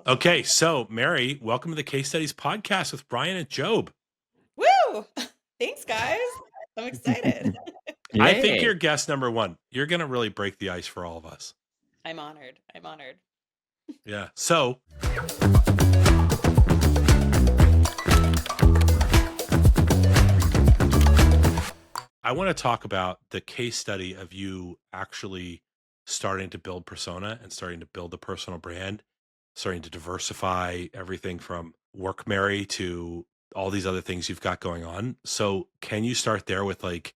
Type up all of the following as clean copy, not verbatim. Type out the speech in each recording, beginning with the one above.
Okay, so Mary, welcome to the Case Studies podcast with Brian and Job. Woo! Thanks, guys. I'm excited. I think Yay. you're guest number one. You're going to really break the ice for all of us. I'm honored. I'm honored. Yeah. So I want to talk about the case study of you actually starting to build persona and starting to build a personal brand, starting to diversify everything from work, Mary, to all these other things you've got going on. So can you start there with like,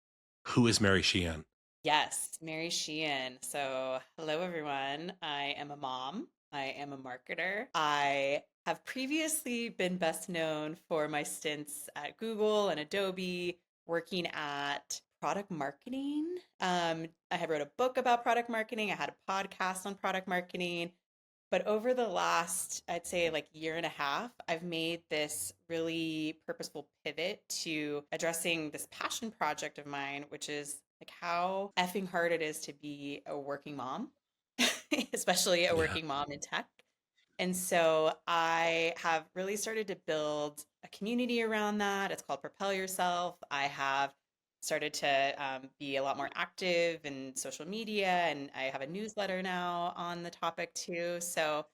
who is Mary Sheehan? Yes, Mary Sheehan. So, hello, everyone. I am a mom. I am a marketer. I have previously been best known for my stints at Google and Adobe, working at product marketing. I had wrote a book about product marketing. I had a podcast on product marketing. But over the last, I'd say like year and a half, I've made this really purposeful pivot to addressing this passion project of mine, which is like how effing hard it is to be a working mom, especially a Yeah. working mom in tech. And so I have really started to build a community around that. It's called Propel Yourself. I have started to be a lot more active in social media, and I have a newsletter now on the topic too. So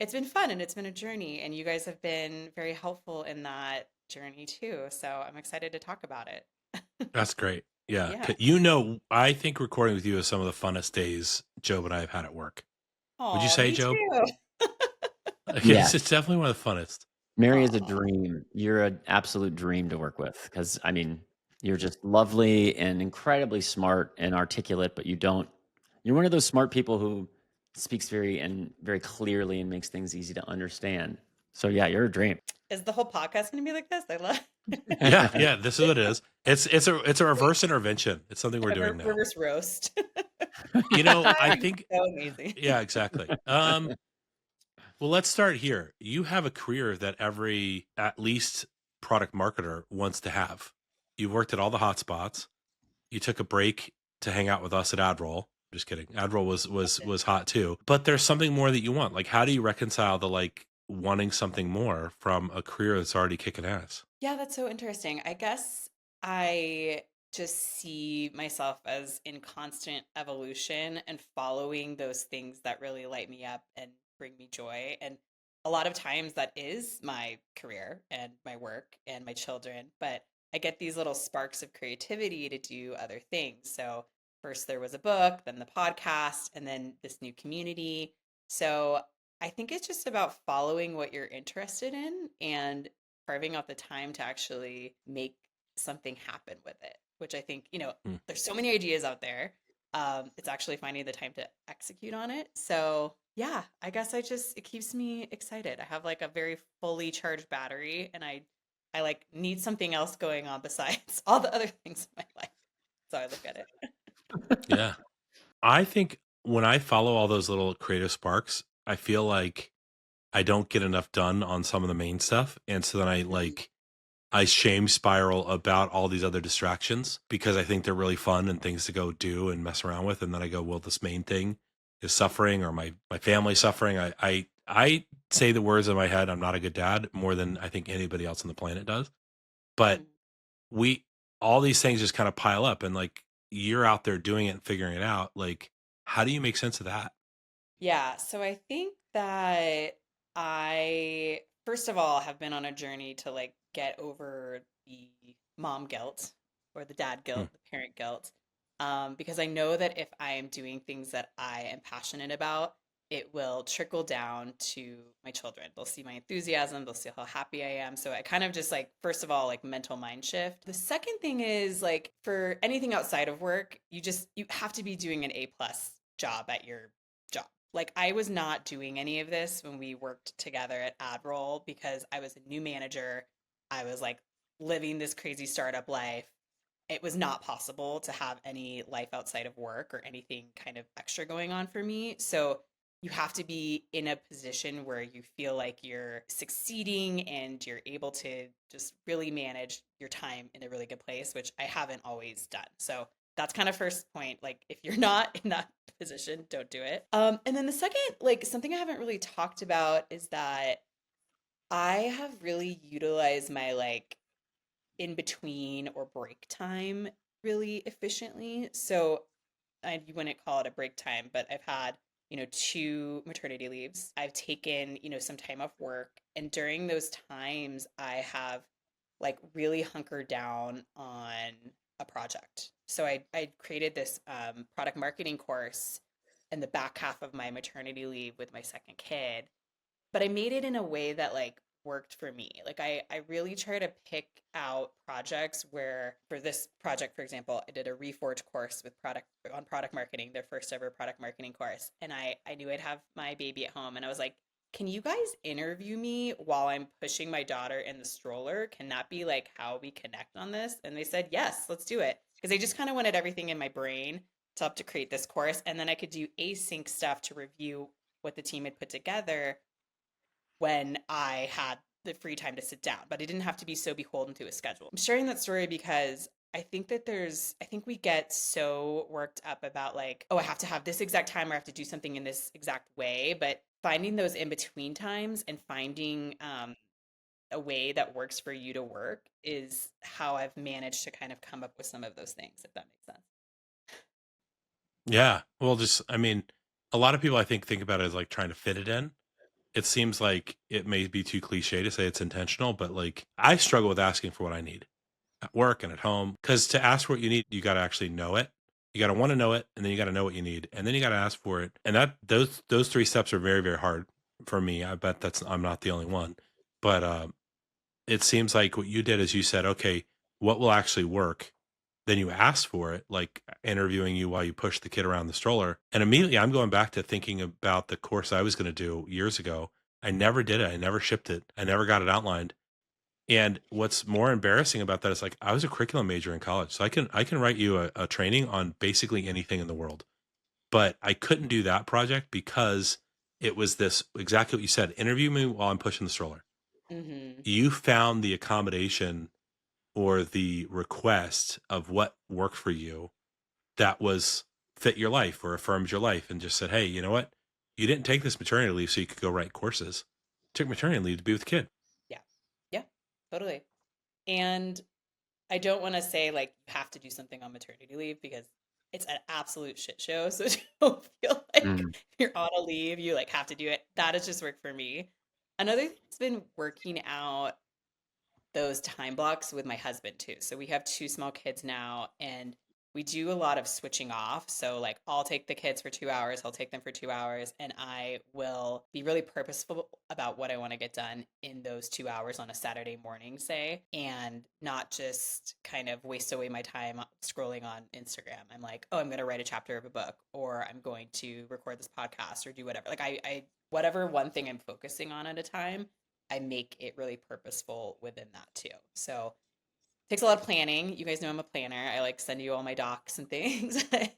it's been fun and it's been a journey, and you guys have been very helpful in that journey too. So I'm excited to talk about it. That's great. Yeah. Yeah. I think recording with you is some of the funnest days Job and I have had at work. Would you Oh, say, me Job? too. Yes, Yes. it's definitely one of the funnest. Mary is a Aw. dream. You're an absolute dream to work with because, I mean, you're just lovely and incredibly smart and articulate, but you're one of those smart people who speaks very clearly and makes things easy to understand. So yeah, you're a dream. Is the whole podcast going to be like this? I love Yeah, this is what it is. It's a reverse intervention. It's something we're a doing now. reverse roast. I I'm think so amazing. yeah, exactly. Well, let's start here. You have a career that every at least product marketer wants to have. You worked at all the hot spots. You took a break to hang out with us at AdRoll. Just kidding. AdRoll was hot too. But there's something more that you want. Like, how do you reconcile the like wanting something more from a career that's already kicking ass? Yeah, that's so interesting. I guess I just see myself as in constant evolution and following those things that really light me up and bring me joy. And a lot of times that is my career and my work and my children, but I get these little sparks of creativity to do other things. So, first there was a book, then the podcast, and then this new community. So, I think it's just about following what you're interested in and carving out the time to actually make something happen with it, which I think, Hmm. there's so many ideas out there. It's actually finding the time to execute on it. So, yeah, I guess it keeps me excited. I have like a very fully charged battery, and I like need something else going on besides all the other things in my life. So I look at it. Yeah. I think when I follow all those little creative sparks, I feel like I don't get enough done on some of the main stuff. And so then I shame spiral about all these other distractions because I think they're really fun and things to go do and mess around with. And then I go, well, this main thing is suffering or my family suffering. I say the words in my head, I'm not a good dad more than I think anybody else on the planet does. But Mm. all these things just kind of pile up and like you're out there doing it and figuring it out. Like, how do you make sense of that? Yeah, so I think that I, first of all, have been on a journey to like get over the mom guilt or the dad Hmm. guilt, the parent guilt. Because I know that if I am doing things that I am passionate about, it will trickle down to my children. They'll see my enthusiasm, they'll see how happy I am. So I kind of just like, first of all, like mental mind shift. The second thing is like for anything outside of work, you have to be doing an A+ job at your job. Like I was not doing any of this when we worked together at AdRoll because I was a new manager. I was like living this crazy startup life. It was not possible to have any life outside of work or anything kind of extra going on for me. So you have to be in a position where you feel like you're succeeding and you're able to just really manage your time in a really good place, which I haven't always done. So that's kind of first point. Like if you're not in that position, don't do it. And then the second, like something I haven't really talked about is that I have really utilized my like in between or break time really efficiently. So you wouldn't call it a break time, but I've had, 2 maternity leaves. I've taken, some time off work. And during those times, I have like really hunkered down on a project. So I created this product marketing course in the back half of my maternity leave with my second kid, but I made it in a way that like worked for me. Like I really try to pick out projects where for this project, for example, I did a Reforge course with product marketing, their first ever product marketing course. And I knew I'd have my baby at home and I was like, can you guys interview me while I'm pushing my daughter in the stroller? Can that be like how we connect on this? And they said, yes, let's do it. Because they just kind of wanted everything in my brain to help to create this course. And then I could do async stuff to review what the team had put together when I had the free time to sit down, but I didn't have to be so beholden to a schedule. I'm sharing that story because I think that I think we get so worked up about like, oh, I have to have this exact time or I have to do something in this exact way. But finding those in between times and finding a way that works for you to work is how I've managed to kind of come up with some of those things, if that makes sense. Yeah. Well, just I mean, a lot of people I think about it as like trying to fit it in. It seems like it may be too cliche to say it's intentional, but like I struggle with asking for what I need at work and at home because to ask for what you need, you got to actually know it. You got to want to know it, and then you got to know what you need, and then you got to ask for it. And that those 3 steps are very very hard for me. I bet I'm not the only one, but it seems like what you did is you said, okay, what will actually work? Then you asked for it, like interviewing you while you push the kid around the stroller. And immediately I'm going back to thinking about the course I was going to do years ago. I never did it. I never shipped it. I never got it outlined. And what's more embarrassing about that is like I was a curriculum major in college. So I can write you a training on basically anything in the world. But I couldn't do that project because it was this exactly what you said. Interview me while I'm pushing the stroller. Mm-hmm. You found the accommodation or the request of what worked for you that was fit your life or affirmed your life and just said, hey, you know what? You didn't take this maternity leave so you could go write courses. You took maternity leave to be with the kid. Yeah. Yeah, totally. And I don't want to say like you have to do something on maternity leave because it's an absolute shit show. So don't feel like Mm. you're on a leave, you like have to do it. That has just worked for me. Another thing has been working out those time blocks with my husband too. So we have 2 small kids now and we do a lot of switching off. So like I'll take the kids for 2 hours, I'll take them for 2 hours, and I will be really purposeful about what I want to get done in those 2 hours on a Saturday morning, say, and not just kind of waste away my time scrolling on Instagram. I'm like, oh, I'm going to write a chapter of a book, or I'm going to record this podcast or do whatever. Like I whatever one thing I'm focusing on at a time, I make it really purposeful within that too. So it takes a lot of planning. You guys know I'm a planner. I like send you all my docs and things. I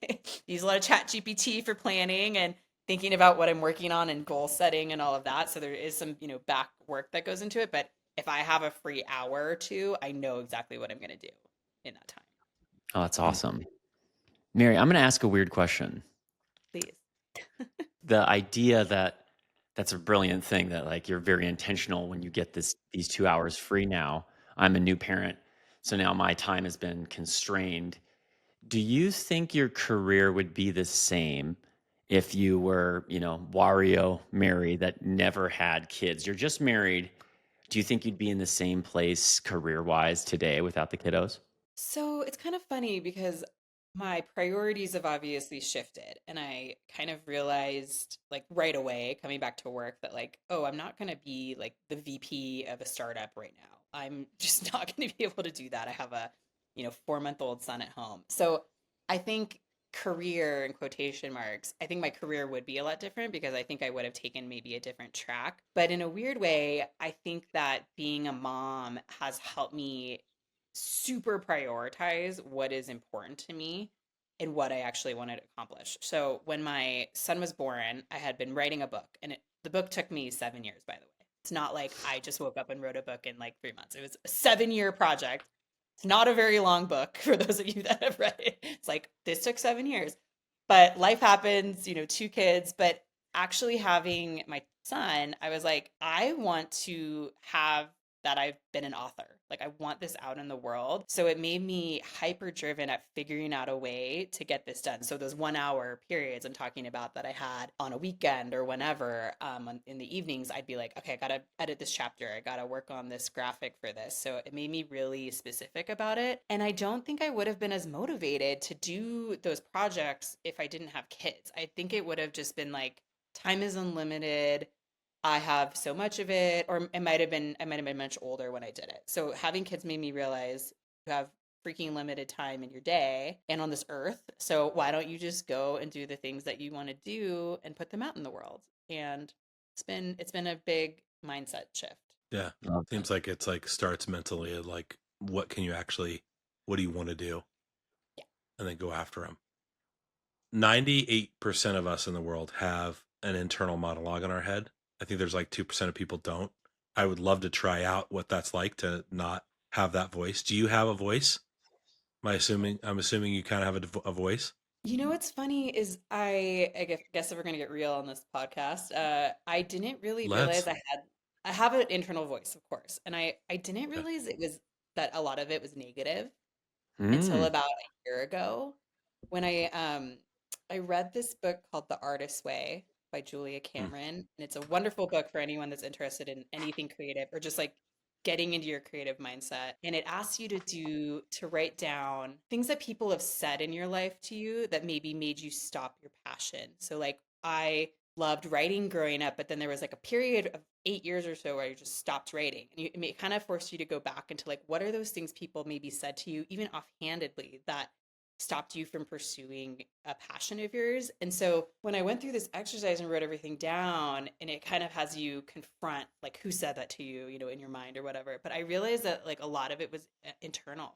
use a lot of chat GPT for planning and thinking about what I'm working on and goal setting and all of that. So there is some, back work that goes into it. But if I have a free hour or two, I know exactly what I'm going to do in that time. Oh, that's awesome. Mary, I'm going to ask a weird question. Please. The idea that that's a brilliant thing that like you're very intentional when you get these 2 hours free now. I'm a new parent, so now my time has been constrained. Do you think your career would be the same if you were, Wario Mary that never had kids? You're just married. Do you think you'd be in the same place career-wise today without the kiddos? So it's kind of funny because my priorities have obviously shifted. And I kind of realized, like, right away, coming back to work, that, like, oh, I'm not going to be like the VP of a startup right now. I'm just not going to be able to do that. I have a, 4-month-old son at home. So I think career in quotation marks, I think my career would be a lot different because I think I would have taken maybe a different track. But in a weird way, I think that being a mom has helped me super prioritize what is important to me and what I actually wanted to accomplish. So when my son was born, I had been writing a book, and the book took me 7 years, by the way. It's not like I just woke up and wrote a book in like 3 months. It was a 7-year project. It's not a very long book for those of you that have read it. It's like, this took 7 years. But life happens, 2 kids, but actually having my son, I was like, I want to have that I've been an author. Like I want this out in the world. So it made me hyper driven at figuring out a way to get this done. So those 1 hour periods I'm talking about that I had on a weekend or whenever, in the evenings, I'd be like, okay, I gotta edit this chapter. I gotta work on this graphic for this. So it made me really specific about it. And I don't think I would have been as motivated to do those projects if I didn't have kids. I think it would have just been like, time is unlimited. I have so much of it, or I might have been much older when I did it. So having kids made me realize you have freaking limited time in your day and on this earth. So why don't you just go and do the things that you want to do and put them out in the world? And it's been a big mindset shift. Yeah. Love that. Seems like it's like starts mentally at like, what do you want to do? Yeah. And then go after them. 98% of us in the world have an internal monologue in our head. I think there's like 2% of people don't. I would love to try out what that's like to not have that voice. Do you have a voice? I'm assuming you kind of have a voice. What's funny is guess if we're gonna get real on this podcast, I didn't really realize Let's. I have an internal voice, of course, and I didn't Okay. realize it was that a lot of it was negative until Mm. about a year ago when I read this book called The Artist's Way by Julia Mm. Cameron, and it's a wonderful book for anyone that's interested in anything creative or just like getting into your creative mindset. And it asks you to write down things that people have said in your life to you that maybe made you stop your passion. So like I loved writing growing up, but then there was like a period of 8 years or so where I just stopped writing. And it kind of forced you to go back into like, what are those things people maybe said to you, even offhandedly, that stopped you from pursuing a passion of yours? And so when I went through this exercise and wrote everything down, and it kind of has you confront like who said that to you, in your mind or whatever. But I realized that like a lot of it was internal,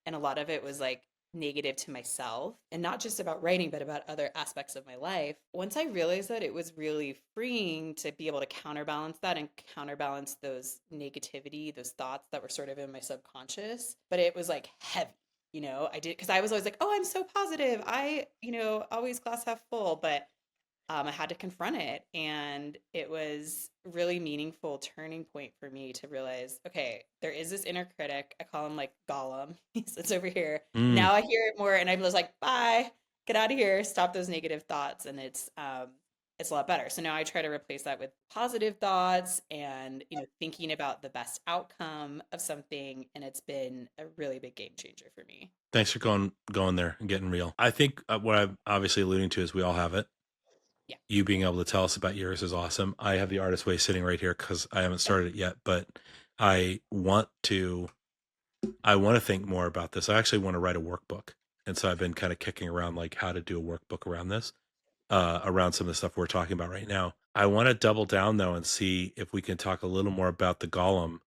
and a lot of it was like negative to myself, and not just about writing but about other aspects of my life. Once I realized that, it was really freeing to be able to counterbalance that and counterbalance those negativity, those thoughts that were sort of in my subconscious. But it was like heavy. I did, because I was always like, oh, I'm so positive. Always glass half full. But I had to confront it. And it was a really meaningful turning point for me to realize, okay, there is this inner critic. I call him like Gollum. He sits over here. Mm. Now I hear it more, and I'm just like, bye, get out of here, stop those negative thoughts. And it's a lot better. So now I try to replace that with positive thoughts and, thinking about the best outcome of something. And it's been a really big game changer for me. Thanks for going there and getting real. I think what I'm obviously alluding to is we all have it. Yeah. You being able to tell us about yours is awesome. I have the Artist Way sitting right here because I haven't started it yet, but I want to think more about this. I actually want to write a workbook. And so I've been kind of kicking around like how to do a workbook around this, around some of the stuff we're talking about right now. I want to double down though and see if we can talk a little more about the Golem,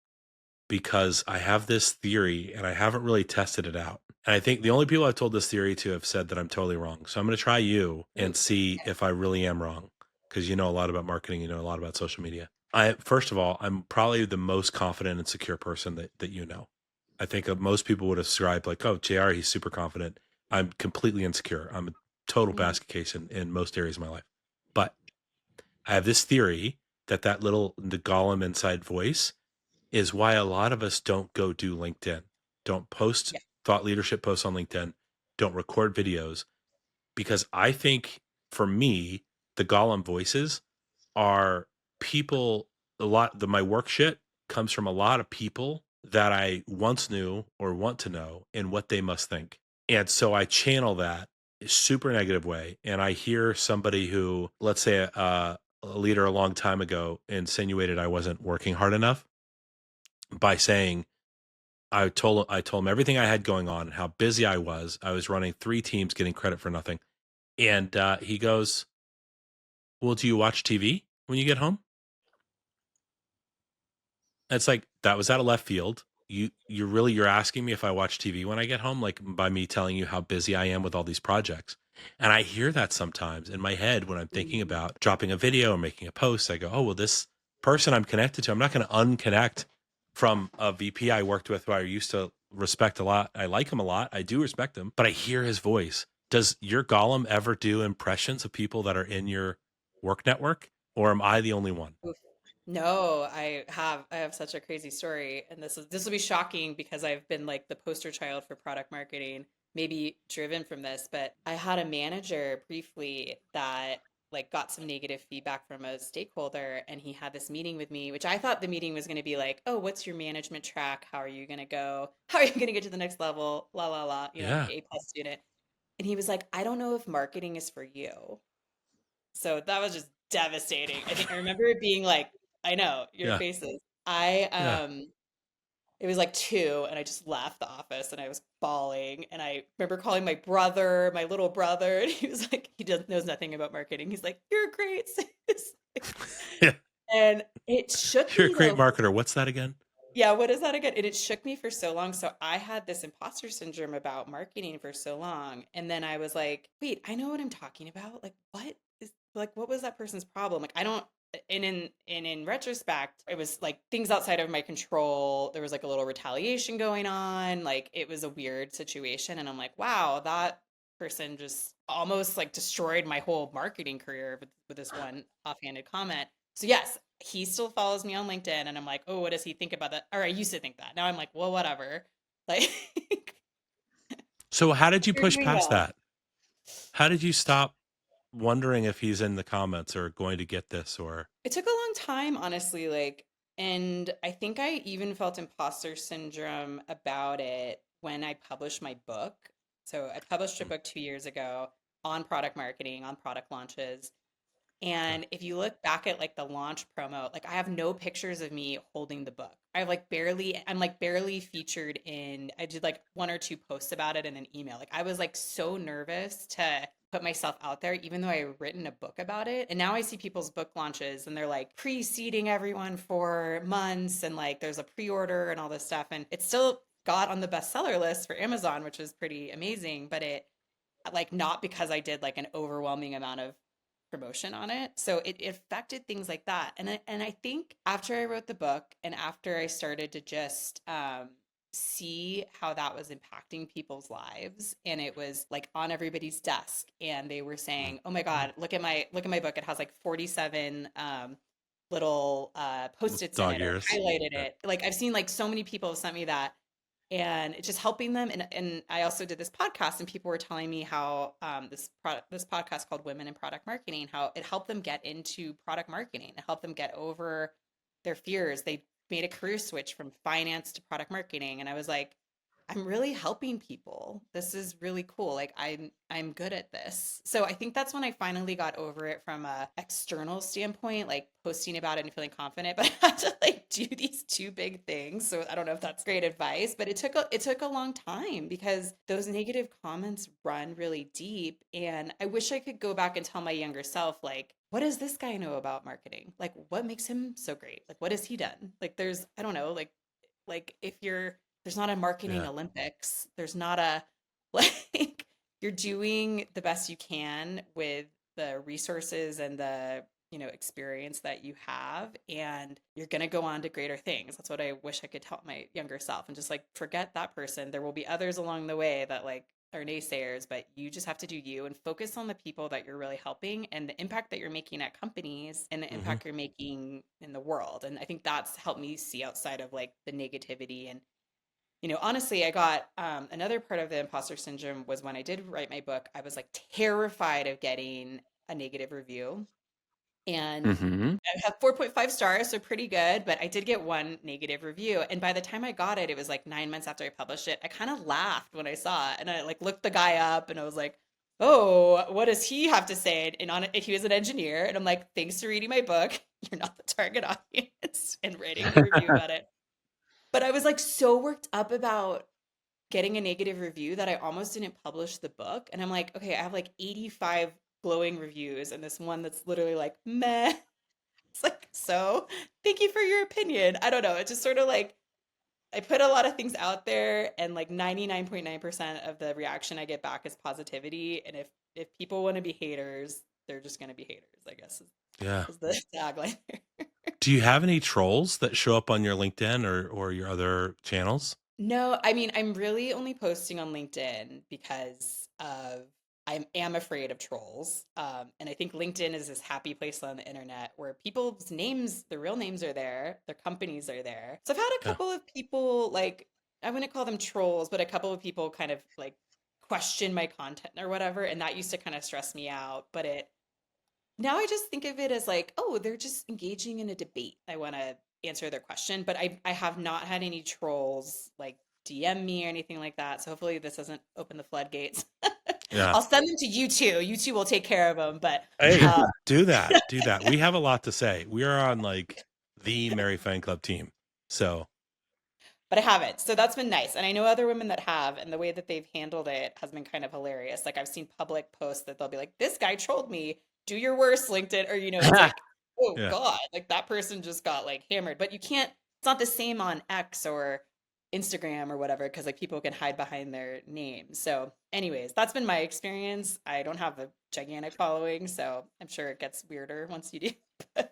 because I have this theory and I haven't really tested it out. And I think the only people I've told this theory to have said that I'm totally wrong. So I'm going to try you and see if I really am wrong, because you know a lot about marketing, you know a lot about social media. First of all, I'm probably the most confident and secure person that you know. I think most people would describe like, oh, JR, he's super confident. I'm completely insecure. I'm a total basket case in most areas of my life. But I have this theory that the Golem inside voice is why a lot of us don't go do LinkedIn, don't post thought leadership posts on LinkedIn, don't record videos, because I think for me, the Golem voices are people, my work shit comes from a lot of people that I once knew or want to know and what they must think. And so I channel that super negative way. And I hear somebody who, let's say a leader a long time ago insinuated I wasn't working hard enough by saying, I told him everything I had going on and how busy I was. I was running 3 teams, getting credit for nothing. And he goes, well, do you watch TV when you get home? And it's like, that was out of left field. You're asking me if I watch TV when I get home, like by me telling you how busy I am with all these projects. And I hear that sometimes in my head when I'm thinking about dropping a video or making a post. I go, oh, well, this person I'm connected to, I'm not going to unconnect from a VP I worked with who I used to respect a lot. I like him a lot. I do respect him, but I hear his voice Does your golem ever do impressions of people that are in your work network, or am I the only one? Oof. No, I have such a crazy story, and this will be shocking because I've been like the poster child for product marketing, maybe driven from this, but I had a manager briefly that like got some negative feedback from a stakeholder, and he had this meeting with me, which I thought the meeting was going to be like, "Oh, what's your management track? How are you going to go? How are you going to get to the next level? La la la, Yeah, A+ student." And he was like, "I don't know if marketing is for you." So that was just devastating. I think I remember it being like, I know, your yeah, faces. I yeah. it was like 2 and I just left the office and I was bawling and I remember calling my brother, my little brother, and he was like, he doesn't knows nothing about marketing. He's like, "You're great, sis." Yeah. And it shook You're a me great though. marketer. What's that again? Yeah, what is that again? And it shook me for so long. So I had this imposter syndrome about marketing for so long. And then I was like, wait, I know what I'm talking about. What was that person's problem? Like I don't and in retrospect, it was like things outside of my control. There was like a little retaliation going on. Like it was a weird situation. And I'm like, wow, that person just almost like destroyed my whole marketing career with this one offhanded comment. So yes, he still follows me on LinkedIn and I'm like, "Oh, what does he think about that?" Or I used to think that. Now I'm like, "Well, whatever." Like So how did you you're push doing past well. that? How did you stop wondering if he's in the comments or going to get this or It took a long time, honestly, and I think I even felt imposter syndrome about it when I published my book. So I published a Mm, book 2 years ago on product marketing, on product launches. okay. And if you look back at like the launch promo, like I have no pictures of me holding the book. I'm like barely featured in, I did like 1 or 2 posts about it in an email. Like I was like so nervous to put myself out there, even though I had written a book about it. And now I see people's book launches and they're like preceding everyone for months and like there's a pre-order and all this stuff. And it still got on the bestseller list for Amazon, which was pretty amazing. But it like not because I did like an overwhelming amount of promotion on it. So it affected things like that. And I think after I wrote the book and after I started to just see how that was impacting people's lives and it was like on everybody's desk and they were Mm, saying, "Oh my God, look at my book. It has like 47 little post-its in dog it or ears. highlighted Yeah. it." Like I've seen like so many people have sent me that and it's just helping them. And I also did this podcast, and people were telling me how this podcast called Women in Product Marketing, how it helped them get into product marketing. It helped them get over their fears. They made a career switch from finance to product marketing, and I was like, I'm really helping people. This is really cool. Like I'm good at this. So I think that's when I finally got over it from a external standpoint, like posting about it and feeling confident. But I had to like do these 2 big things. So I don't know if that's great advice, but it took a long time because those negative comments run really deep. And I wish I could go back and tell my younger self, like, what does this guy know about marketing? Like what makes him so great? Like what has he done? Like there's I don't know, like if you're there's not a marketing Yeah. Olympics. There's not a like you're doing the best you can with the resources and the experience that you have and you're going to go on to greater things. That's what I wish I could tell my younger self and just like forget that person. There will be others along the way that like are naysayers, but you just have to do you and focus on the people that you're really helping and the impact that you're making at companies and the Hmm. impact you're making in the world. And I think that's helped me see outside of like the negativity. And honestly, I got another part of the imposter syndrome was when I did write my book, I was like terrified of getting a negative review. And Hmm. I have 4.5 stars, so pretty good, but I did get one negative review. And by the time I got it, it was like 9 months after I published it. I kind of laughed when I saw it and I like looked the guy up and I was like, oh, what does he have to say? And on it, he was an engineer. And I'm like, thanks for reading my book. You're not the target audience and writing the review about it. But I was like so worked up about getting a negative review that I almost didn't publish the book. And I'm like, okay, I have like 85 glowing reviews and this one that's literally like, meh. It's like, so thank you for your opinion. I don't know. It's just sort of like I put a lot of things out there and like 99.9% of the reaction I get back is positivity. And if people want to be haters, they're just gonna be haters, I guess Yeah. is the tagline there. Do you have any trolls that show up on your LinkedIn or your other channels? No, I mean, I'm really only posting on LinkedIn because of I am afraid of trolls. And I think LinkedIn is this happy place on the internet where people's names, their real names are there, their companies are there. So I've had a Yeah. couple of people like, I wouldn't call them trolls, but a couple of people kind of like question my content or whatever. And that used to kind of stress me out. But now I just think of it as like, oh, they're just engaging in a debate. I want to answer their question, but I have not had any trolls like DM me or anything like that. So hopefully this doesn't open the floodgates. Yeah. I'll send them to you two. You two will take care of them. But Hey, uh, do that. Do that. We have a lot to say. We are on like the Mary Fan Club team. So but I haven't. So that's been nice. And I know other women that have, and the way that they've handled it has been kind of hilarious. Like I've seen public posts that they'll be like, this guy trolled me. Do your worst, LinkedIn. Or, it's like, oh yeah. God, like that person just got like hammered. But you can't, it's not the same on X or Instagram or whatever, because like people can hide behind their names. So, anyways, that's been my experience. I don't have a gigantic following, so I'm sure it gets weirder once you do.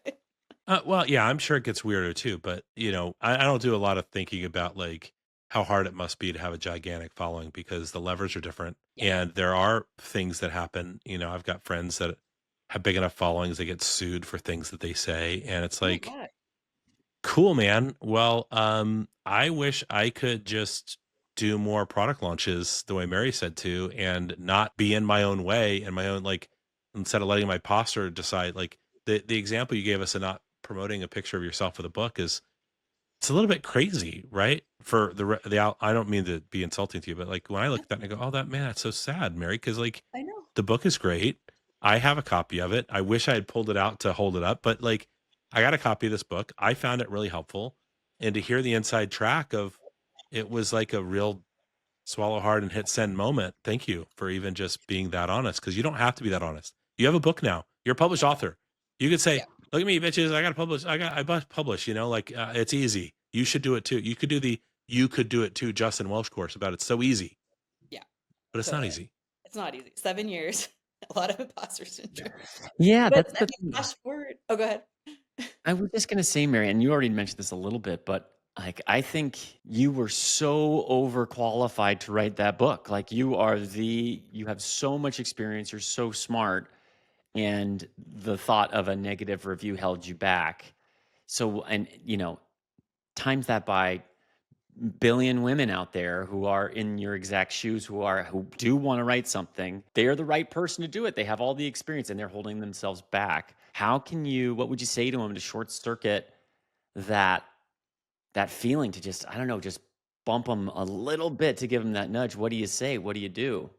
Well, yeah, I'm sure it gets weirder too, but I don't do a lot of thinking about like how hard it must be to have a gigantic following because the levers are different Yeah. and there are things that happen. I've got friends that have big enough followings they get sued for things that they say, and it's Oh my like, God. cool, man. Well, I wish I could just do more product launches the way Mary said to and not be in my own way and my own like instead of letting my posture decide like the example you gave us of not promoting a picture of yourself with a book is it's a little bit crazy, right? For I don't mean to be insulting to you, but like when I look Yeah, at that and I go, "Oh, that man, that's so sad, Mary," because like I know. the book is great. I have a copy of it. I wish I had pulled it out to hold it up, but like I got a copy of this book. I found it really helpful, and to hear the inside track of it was like a real swallow hard and hit send moment. Thank you for even just being that honest because you don't have to be that honest. You have a book now. You're a published author. You could say, Yeah. "Look at me, bitches! I got to publish. I must publish." Like it's easy. You should do it too. You could do the you could do it too. Justin Welsh course about it's so easy, Yeah, but it's not totally. easy. It's not easy. 7 years, a lot of imposter syndrome. Yeah, But that's I the mean, thing. flash forward. Oh, go ahead. I was just gonna say, Mary, and you already mentioned this a little bit, but like I think you were so overqualified to write that book. Like you have so much experience, you're so smart, and the thought of a negative review held you back. So, and times that by billion women out there who are in your exact shoes, who do want to write something. They are the right person to do it. They have all the experience and they're holding themselves back. What would you say to them to short circuit that feeling, to just, I don't know, just bump them a little bit, to give them that nudge? What do you say? What do you do?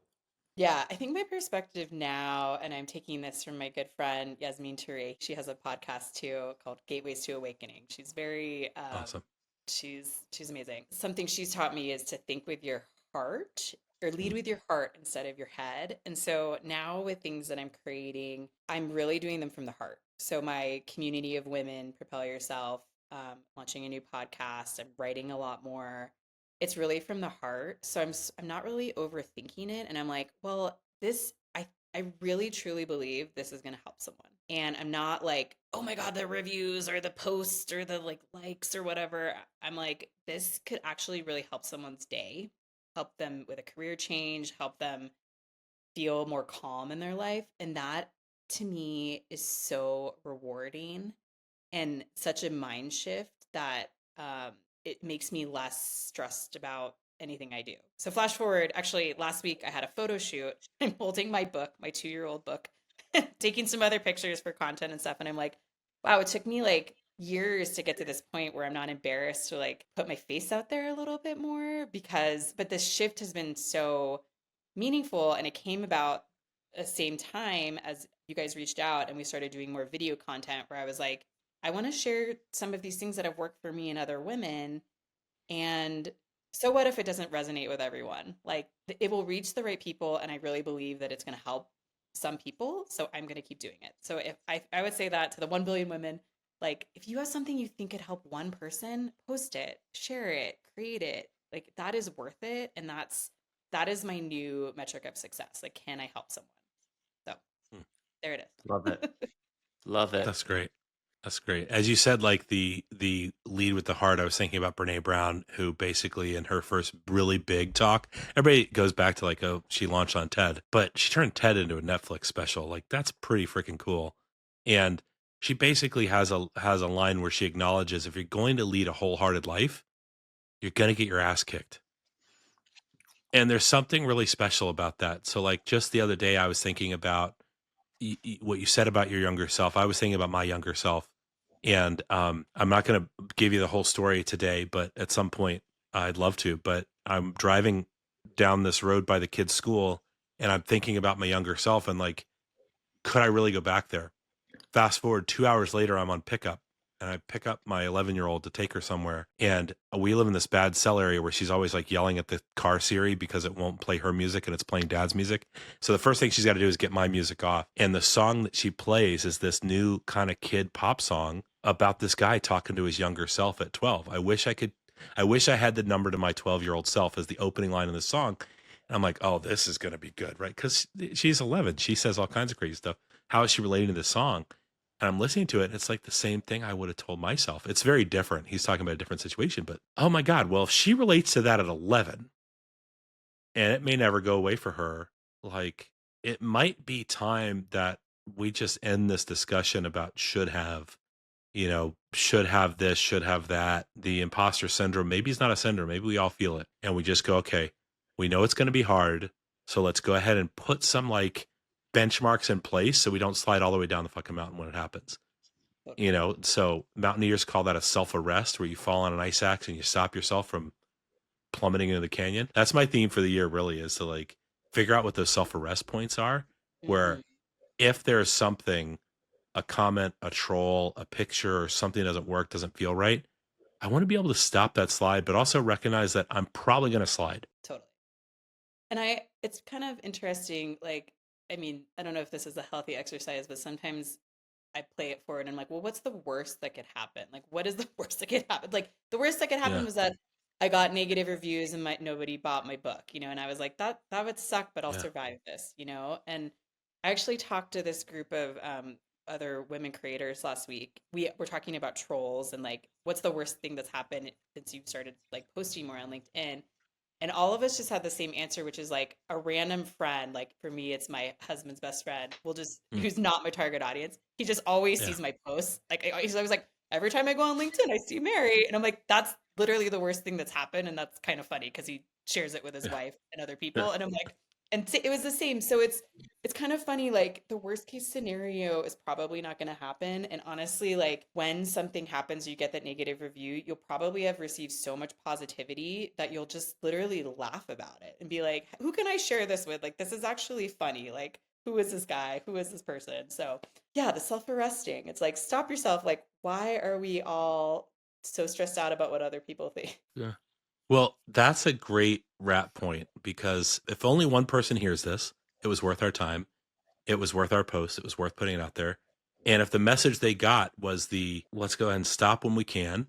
Yeah, I think my perspective now, and I'm taking this from my good friend Yasmin Touré. She has a podcast too called Gateways to Awakening. She's very, Awesome. she's amazing. Something she's taught me is to think with your heart or lead with your heart instead of your head. And so now with things that I'm creating, I'm really doing them from the heart. So my community of women, Propel Yourself, launching a new podcast, I'm writing a lot more. It's really from the heart. So I'm not really overthinking it, and I'm like, well, this I really truly believe this is going to help someone. And I'm not like, oh my God, the reviews or the posts or the like likes or whatever. I'm like, this could actually really help someone's day, help them with a career change, help them feel more calm in their life. And that to me is so rewarding and such a mind shift that it makes me less stressed about anything I do. So flash forward, actually last week I had a photo shoot. I'm holding my book, my 2-year-old book, taking some other pictures for content and stuff. And I'm like, wow, it took me like years to get to this point where I'm not embarrassed to like put my face out there a little bit more but this shift has been so meaningful, and it came about the same time as you guys reached out and we started doing more video content where I was like, I want to share some of these things that have worked for me and other women. And so what if it doesn't resonate with everyone? Like it will reach the right people, and I really believe that it's going to help some people. So I'm going to keep doing it. So if I would say that to the 1 billion women, like if you have something you think could help one person, post it, share it, create it. Like that is worth it. And that is my new metric of success. Like, can I help someone? So Hmm. there it Love it. is. Love it. That's great. That's great. As you said, like the lead with the heart, I was thinking about Brene Brown, who basically in her first really big talk, everybody goes back to like, oh, she launched on TED, but she turned TED into a Netflix special. Like that's pretty freaking cool. And she basically has a line where she acknowledges if you're going to lead a wholehearted life, you're gonna get your ass kicked. And there's something really special about that. So like just the other day, I was thinking about what you said about your younger self. I was thinking about my younger self, and I'm not going to give you the whole story today, but at some point I'd love to. But I'm driving down this road by the kids' school, and I'm thinking about my younger self, and like, could I really go back there? Fast forward 2 hours later, I'm on pickup, and I pick up my 11-year-old to take her somewhere. And we live in this bad cell area where she's always like yelling at the car Siri because it won't play her music and it's playing dad's music. So the first thing she's got to do is get my music off. And the song that she plays is this new kind of kid pop song about this guy talking to his younger self at 12. I wish I had the number to my 12-year-old self as the opening line of the song. And I'm like, oh, this is going to be good, right? Because she's 11. She says all kinds of crazy stuff. How is she relating to this song? And I'm listening to it, and it's like the same thing I would have told myself. It's very different. He's talking about a different situation, but oh my God, well, if she relates to that at 11, and it may never go away for her, like it might be time that we just end this discussion about should have, should have this, should have that. The imposter syndrome, maybe it's not a syndrome. Maybe we all feel it. And we just go, okay, we know it's going to be hard. So let's go ahead and put some like benchmarks in place so we don't slide all the way down the fucking mountain when it happens. So mountaineers call that a self-arrest, where you fall on an ice axe and you stop yourself from plummeting into the canyon. That's my theme for the year, really, is to like figure out what those self-arrest points are, where if there's something, a comment, a troll, a picture, or something doesn't work, doesn't feel right, I want to be able to stop that slide, but also recognize that I'm probably going to slide. Totally. And it's kind of interesting. Like, I mean, I don't know if this is a healthy exercise, but sometimes I play it forward and I'm like, well, what's the worst that could happen? Like, what is the worst that could happen? Like, the worst that could happen Yeah. was that I got negative reviews and nobody bought my book, and I was like, that would suck, but I'll Yeah. survive this, And I actually talked to this group of other women creators last week. We were talking about trolls and like, what's the worst thing that's happened since you've started like posting more on LinkedIn? And all of us just had the same answer, which is like a random friend. Like for me, it's my husband's best friend. Who's not my target audience. He just always sees my posts. Like I was like, every time I go on LinkedIn, I see Mary, and I'm like, that's literally the worst thing that's happened, and that's kind of funny because he shares it with his wife and other people, and I'm like, and it was the same. So it's kind of funny. Like the worst case scenario is probably not going to happen, and honestly, like when something happens, you get that negative review, you'll probably have received so much positivity that you'll just literally laugh about it and be like, who can I share this with? Like this is actually funny. Like who is this guy? Who is this person? So yeah, the self-arresting. It's like stop yourself. Like why are we all so stressed out about what other people think? Yeah. Well, that's a great wrap point, because if only one person hears this, it was worth our time. It was worth our post. It was worth putting it out there. And if the message they got was let's go ahead and stop when we can,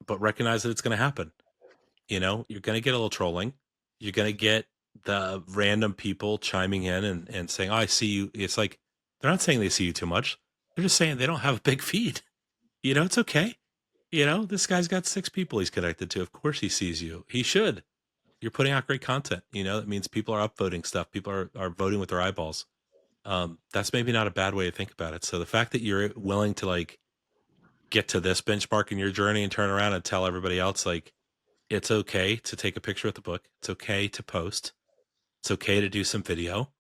but recognize that it's going to happen. You're going to get a little trolling. You're going to get the random people chiming in and saying, oh, I see you. It's like, they're not saying they see you too much. They're just saying they don't have a big feed. It's okay. This guy's got 6 people he's connected to. Of course he sees you. He should. You're putting out great content. That means people are upvoting stuff. People are voting with their eyeballs. That's maybe not a bad way to think about it. So the fact that you're willing to like get to this benchmark in your journey and turn around and tell everybody else, like, it's okay to take a picture of the book. It's okay to post. It's okay to do some video.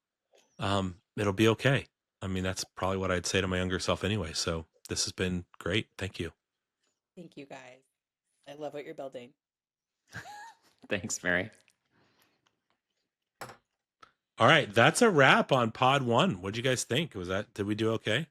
It'll be okay. I mean, that's probably what I'd say to my younger self anyway. So this has been great. Thank you. Thank you guys. I love what you're building. Thanks, Mary. All right, that's a wrap on pod 1. What'd you guys think? Did we do okay?